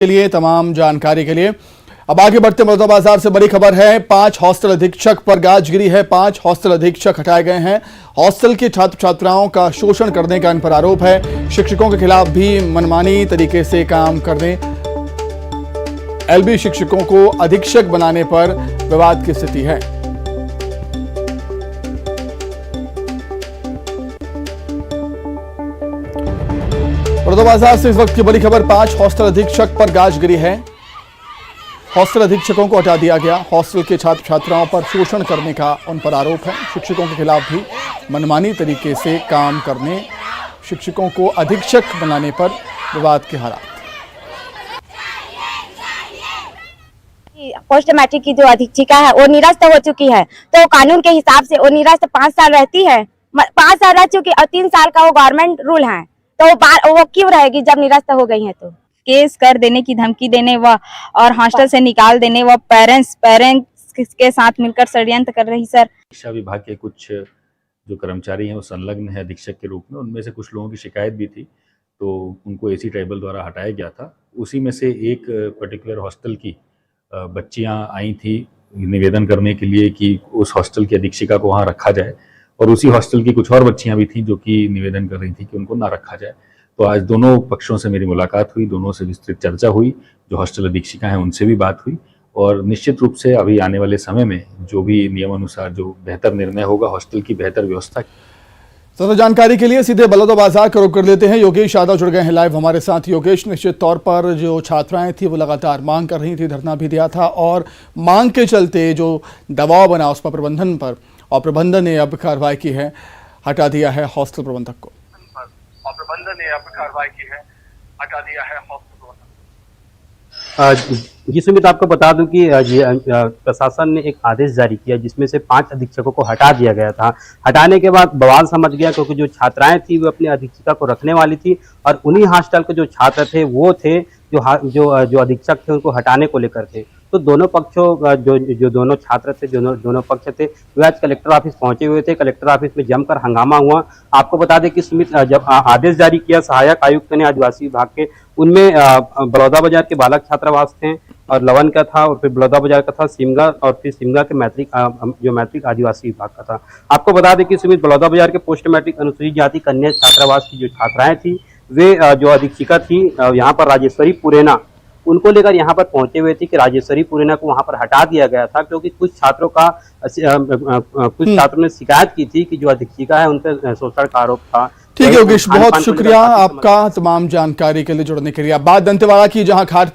के लिए, तमाम जानकारी के लिए। अब आगे बढ़ते बलौदाबाजार से बड़ी खबर है। 5 हॉस्टल अधीक्षक पर गाज गिरी है। 5 हॉस्टल अधीक्षक हटाए गए हैं। हॉस्टल के छात्र छात्राओं का शोषण करने का इन पर आरोप है। शिक्षकों के खिलाफ भी मनमानी तरीके से काम करने, एलबी शिक्षकों को अधीक्षक बनाने पर विवाद की स्थिति है। बलौदाबाजार से इस वक्त की बड़ी खबर। 5 हॉस्टल अधीक्षक पर गाज गिरी है। हॉस्टल अधीक्षकों को हटा दिया गया। हॉस्टल के छात्र छात्राओं पर शोषण करने का उन पर आरोप है। शिक्षकों के खिलाफ भी मनमानी तरीके से काम करने, शिक्षकों को अधीक्षक बनाने पर विवाद के हालात। पोस्ट मैट्रिक की जो अधीक्षिका है वो निरस्त हो चुकी है, तो कानून के हिसाब से वो निरस्त 5 साल रहती है। 5 साल रह चुकी और 3 साल का वो गवर्नमेंट रूल है, तो वो क्यों रहेगी जब निरस्त हो गई है। तो केस कर देने की धमकी देने व और हॉस्टल से निकाल देने व पेरेंट्स के साथ मिलकर षड्यंत्र कर रही। सर, शिक्षा विभाग के कुछ जो कर्मचारी हैं वो संलग्न है अधीक्षक के रूप में। उनमें से कुछ लोगों की शिकायत भी थी, तो उनको एसी ट्राइबल द्वारा हटाया गया था। उसी में से एक पर्टिकुलर हॉस्टल की बच्चियां आई थी निवेदन करने के लिए कि उस हॉस्टल की अधीक्षिका को वहाँ रखा जाए, और उसी हॉस्टल की कुछ और बच्चियां भी थी जो कि निवेदन कर रही थी कि उनको ना रखा जाए। तो आज दोनों पक्षों से मेरी मुलाकात हुई, दोनों से विस्तृत चर्चा हुई। जो हॉस्टल अधीक्षिका हैं उनसे भी बात हुई, और निश्चित रूप से अभी आने वाले समय में जो भी नियमानुसार जो बेहतर निर्णय होगा हॉस्टल की बेहतर व्यवस्था। तो जानकारी के लिए सीधे बलौदाबाजार का रुख कर लेते हैं। योगेश यादव जुड़ गए हैं लाइव हमारे साथ। योगेश, निश्चित तौर पर जो छात्राएं थी वो लगातार मांग कर रही थी, धरना भी दिया था, और मांग के चलते जो दबाव बना उस पर प्रबंधन पर, और प्रबंधन ने अब कार्रवाई की है, हटा दिया है हॉस्टल प्रबंधक को। जी सुमित, आपको बता दूं कि प्रशासन ने एक आदेश जारी किया जिसमें से 5 अधीक्षकों को हटा दिया गया था। हटाने के बाद बवाल समझ गया, क्योंकि जो छात्राएं थी वो अपनी अधीक्षिका को रखने वाली थी, और उन्हीं हॉस्टल के जो छात्र थे वो थे जो अधीक्षक थे उनको हटाने को लेकर थे। तो दोनों पक्षों जो दोनों छात्र थे, दोनों पक्ष थे, वे आज कलेक्टर ऑफिस पहुंचे हुए थे। कलेक्टर ऑफिस में जमकर हंगामा हुआ। आपको बता दें कि सुमित, जब आदेश जारी किया सहायक आयुक्त ने आदिवासी विभाग के, उनमें बलौदाबाजार के बालक छात्रावास थे, और लवन का था, और फिर बलौदाबाजार का था सिमगा, और फिर सिमगा के मैट्रिक आदिवासी विभाग का था। आपको बता दें कि सुमित, बलौदाबाजार के पोस्ट मैट्रिक अनुसूचित जाति कन्या छात्रावास की जो छात्राएं थी, वे जो अधीक्षिका थी यहाँ पर राजेश्वरी पुरेना, उनको लेकर यहाँ पर पहुंचे हुए थे कि राजेश्वरी पुरेना को वहाँ पर हटा दिया गया था, क्योंकि कुछ छात्रों ने शिकायत की थी कि जो अधीक्षिका है उन पर शोषण का आरोप था। ठीक है योगेश, बहुत शुक्रिया आपका तमाम जानकारी के लिए जुड़ने के लिए। बात दंतेवाड़ा की, जहां घाट